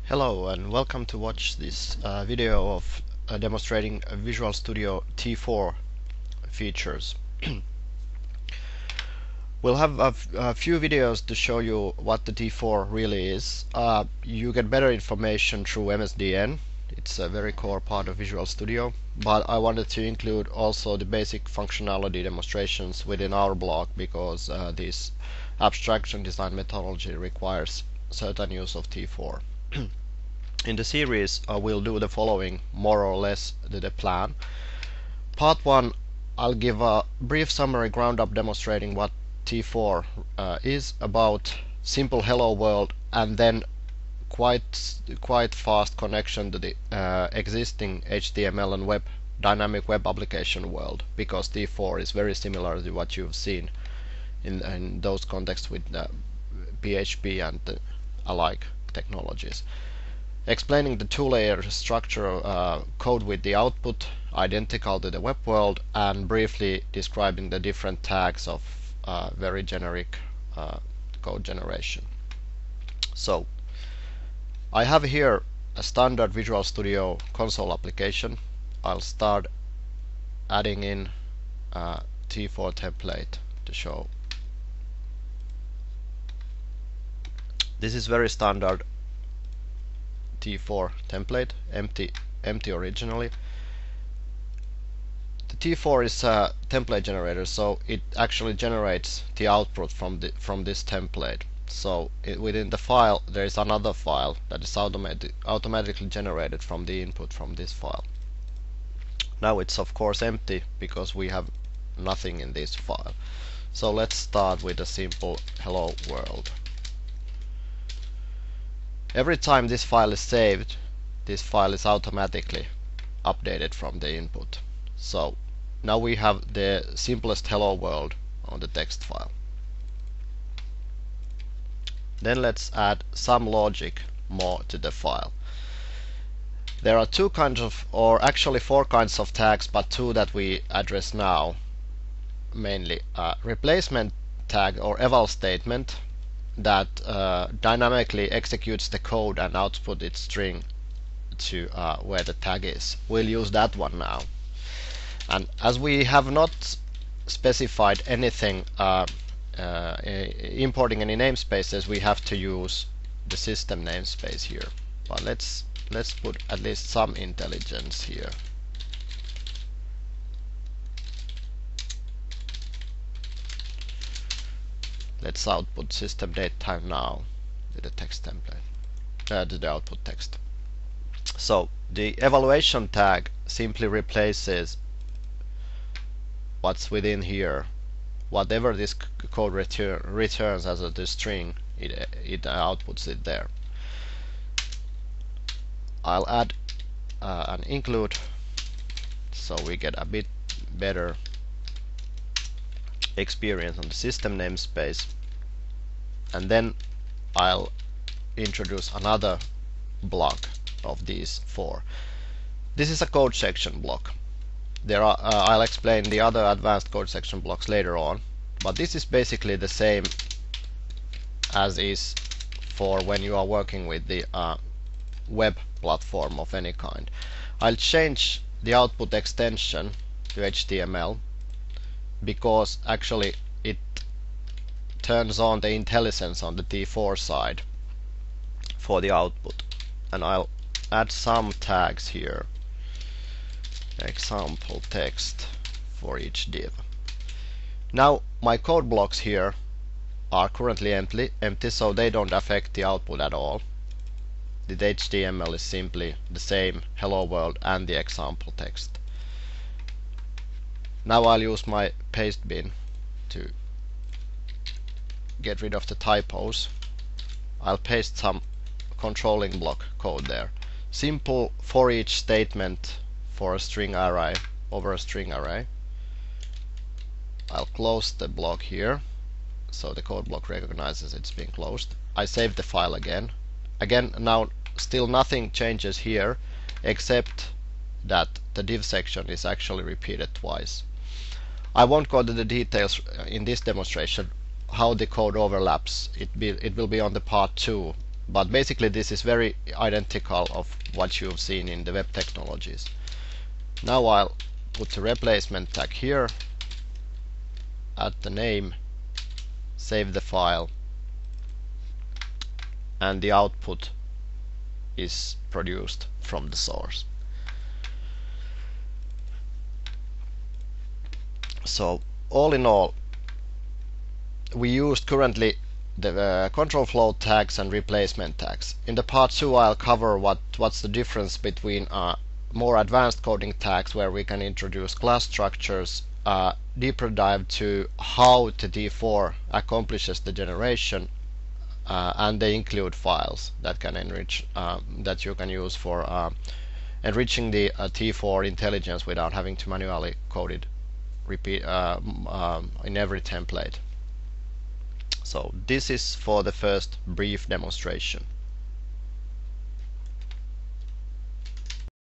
Hello and welcome to watch this video of demonstrating Visual Studio T4 features. We'll have a few videos to show you what the T4 really is. You get better information through MSDN. It's a very core part of Visual Studio, but I wanted to include also the basic functionality demonstrations within our blog because this abstraction design methodology requires certain use of T4. In the series we'll do the following, more or less the plan. Part 1, I'll give a brief summary ground up demonstrating what T4 is about, simple hello world, and then quite fast connection to the existing HTML and dynamic web application world, because T4 is very similar to what you've seen in those contexts with PHP and alike technologies. Explaining the two-layer structure code with the output identical to the web world, and briefly describing the different tags of very generic code generation. So I have here a standard Visual Studio console application. I'll start adding in a T4 template to show. This is very standard T4 template, empty originally. The T4 is a template generator, so it actually generates the output from this template. So within the file there is another file that is automatically generated from the input from this file. Now it's of course empty because we have nothing in this file. So let's start with a simple hello world. Every time this file is saved, this file is automatically updated from the input. So now we have the simplest hello world on the text file. Then let's add some logic more to the file. There are two kinds of, or actually four kinds of tags, but two that we address now mainly. Replacement tag or eval statement that dynamically executes the code and output its string to where the tag is. We'll use that one now. And as we have not specified anything importing any namespaces, we have to use the system namespace here. But let's put at least some intelligence here. Let's output system datetime now to the text template, to the output text. So the evaluation tag simply replaces what's within here. Whatever this code returns as the string, it outputs it there. I'll add an include so we get a bit better experience on the system namespace, and then I'll introduce another block of these four. This is a code section block. I'll explain the other advanced code section blocks later on, but this is basically the same as is for when you are working with the web platform of any kind. I'll change the output extension to HTML because actually it turns on the IntelliSense on the T4 side for the output. And I'll add some tags here, example text for each div. Now my code blocks here are currently empty, so they don't affect the output at all. The HTML is simply the same hello world and the example text. Now I'll use my paste bin to get rid of the typos. I'll paste some controlling block code there. Simple for each statement for a string array over a string array. I'll close the block here so the code block recognizes it's been closed. I save the file again. Now still nothing changes here except that the div section is actually repeated twice. I won't go to the details in this demonstration how the code overlaps. It will be on the part 2 But basically this is very identical of what you've seen in the web technologies. Now I'll put the replacement tag here, add the name, save the file, and the output is produced from the source. So all in all, we used currently the control flow tags and replacement tags. In the part 2 I'll cover what's the difference between more advanced coding tags where we can introduce class structures, deeper dive to how the D4 accomplishes the generation, and they include files that can enrich that you can use for enriching the T4 intelligence without having to manually code it repeat in every template. So this is for the first brief demonstration.